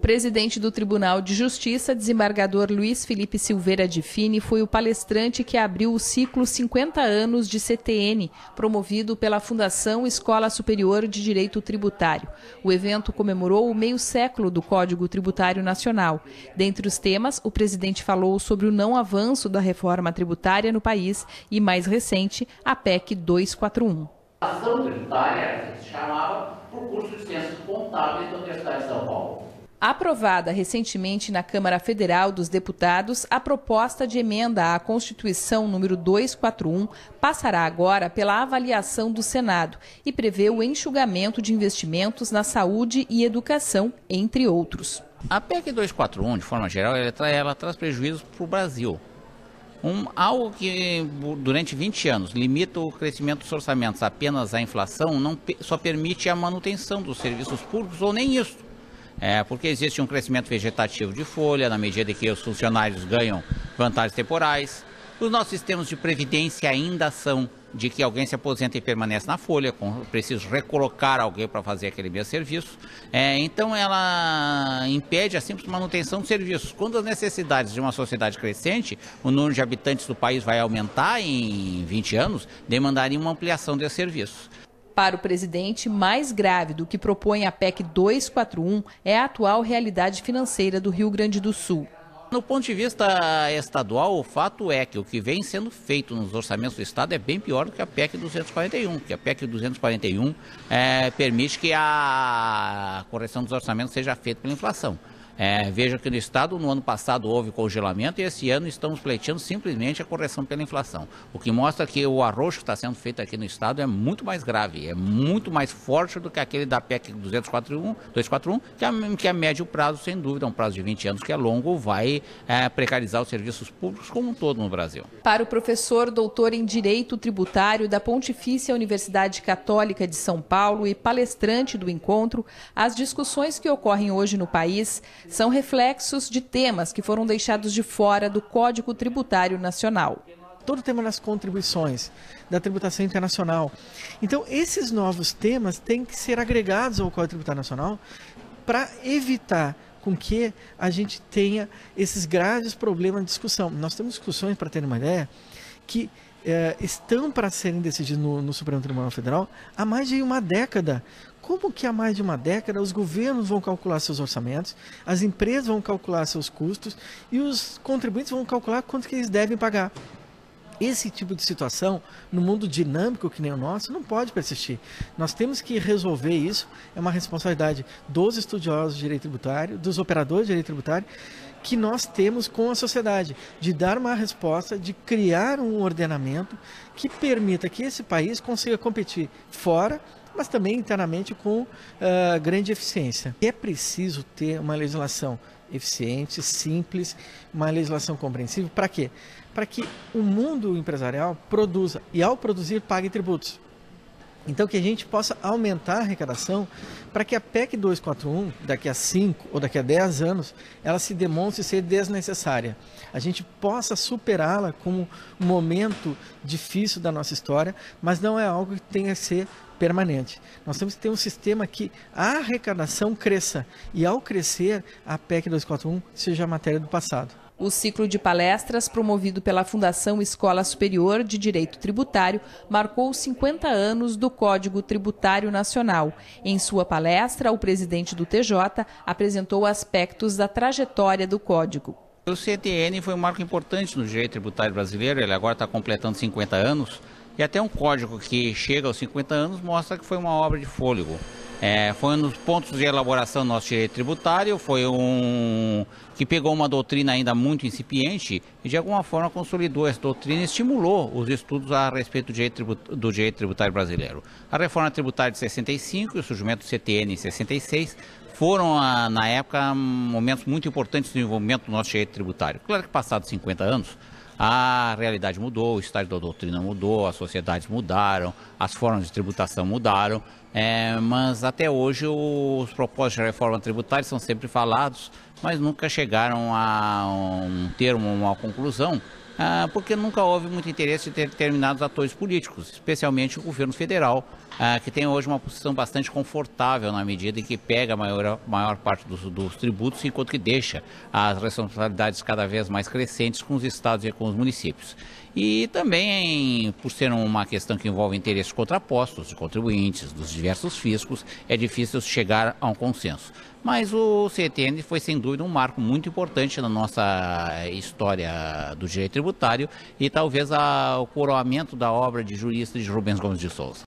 O presidente do Tribunal de Justiça, desembargador Luiz Felipe Silveira de Fini, foi o palestrante que abriu o ciclo 50 anos de CTN, promovido pela Fundação Escola Superior de Direito Tributário. O evento comemorou o meio século do Código Tributário Nacional. Dentre os temas, o presidente falou sobre o não avanço da reforma tributária no país e, mais recente, a PEC 241. A ação tributária se chamava por curso de Ciências Contábeis da Universidade de São Paulo. Aprovada recentemente na Câmara Federal dos Deputados, a proposta de emenda à Constituição número 241 passará agora pela avaliação do Senado e prevê o enxugamento de investimentos na saúde e educação, entre outros. A PEC 241, de forma geral, ela traz prejuízos para o Brasil. Algo que durante 20 anos limita o crescimento dos orçamentos apenas à inflação só permite a manutenção dos serviços públicos ou nem isso. Porque existe um crescimento vegetativo de folha, na medida que os funcionários ganham vantagens temporais. Os nossos sistemas de previdência ainda são de que alguém se aposenta e permanece na folha, preciso recolocar alguém para fazer aquele mesmo serviço. Então ela impede a simples manutenção dos serviços. Quando as necessidades de uma sociedade crescente, o número de habitantes do país vai aumentar em 20 anos, demandaria uma ampliação desses serviços. Para o presidente, mais grave do que propõe a PEC 241 é a atual realidade financeira do Rio Grande do Sul. No ponto de vista estadual, o fato é que o que vem sendo feito nos orçamentos do Estado é bem pior do que a PEC 241, que a PEC 241 permite que a correção dos orçamentos seja feita pela inflação. Veja que no Estado, no ano passado, houve congelamento e esse ano estamos pleiteando simplesmente a correção pela inflação. O que mostra que o arroxo que está sendo feito aqui no Estado é muito mais grave, é muito mais forte do que aquele da PEC 241, que a médio prazo, sem dúvida, um prazo de 20 anos que é longo, vai precarizar os serviços públicos como um todo no Brasil. Para o professor doutor em Direito Tributário da Pontifícia Universidade Católica de São Paulo e palestrante do encontro, as discussões que ocorrem hoje no país são reflexos de temas que foram deixados de fora do Código Tributário Nacional. Todo o tema das contribuições, da tributação internacional. Então, esses novos temas têm que ser agregados ao Código Tributário Nacional para evitar com que a gente tenha esses graves problemas de discussão. Nós temos discussões, para ter uma ideia, que estão para serem decididas no Supremo Tribunal Federal há mais de uma década. Como que há mais de uma década os governos vão calcular seus orçamentos, as empresas vão calcular seus custos e os contribuintes vão calcular quanto que eles devem pagar. Esse tipo de situação, no mundo dinâmico que nem o nosso, não pode persistir. Nós temos que resolver isso, é uma responsabilidade dos estudiosos de direito tributário, dos operadores de direito tributário, que nós temos com a sociedade, de dar uma resposta, de criar um ordenamento que permita que esse país consiga competir fora, mas também internamente com grande eficiência. É preciso ter uma legislação eficiente, simples, uma legislação compreensível. Para quê? Para que o mundo empresarial produza e, ao produzir, pague tributos. Então, que a gente possa aumentar a arrecadação para que a PEC 241, daqui a 5 ou daqui a 10 anos, ela se demonstre ser desnecessária. A gente possa superá-la como um momento difícil da nossa história, mas não é algo que tenha que ser permanente. Nós temos que ter um sistema que a arrecadação cresça e, ao crescer, a PEC 241 seja a matéria do passado. O ciclo de palestras promovido pela Fundação Escola Superior de Direito Tributário marcou os 50 anos do Código Tributário Nacional. Em sua palestra, o presidente do TJ apresentou aspectos da trajetória do Código. O CTN foi um marco importante no direito tributário brasileiro, ele agora está completando 50 anos, e até um código que chega aos 50 anos mostra que foi uma obra de fôlego. Foi um dos pontos de elaboração do nosso direito tributário, foi que pegou uma doutrina ainda muito incipiente e de alguma forma consolidou essa doutrina e estimulou os estudos a respeito do direito tributário brasileiro. A reforma tributária de 65 e o surgimento do CTN em 66 foram, na época, momentos muito importantes do desenvolvimento do nosso direito tributário. Claro que passados 50 anos, a realidade mudou, o estágio da doutrina mudou, as sociedades mudaram, as formas de tributação mudaram, mas até hoje os propósitos de reforma tributária são sempre falados, mas nunca chegaram a um termo, uma conclusão, porque nunca houve muito interesse de determinados atores políticos, especialmente o governo federal, que tem hoje uma posição bastante confortável na medida em que pega a maior parte dos tributos, enquanto que deixa as responsabilidades cada vez mais crescentes com os estados e com os municípios. E também, por ser uma questão que envolve interesses contrapostos de contribuintes, dos diversos fiscos, é difícil chegar a um consenso. Mas o CTN foi, sem dúvida, um marco muito importante na nossa história do direito tributário e talvez o coroamento da obra de jurista de Rubens Gomes de Souza.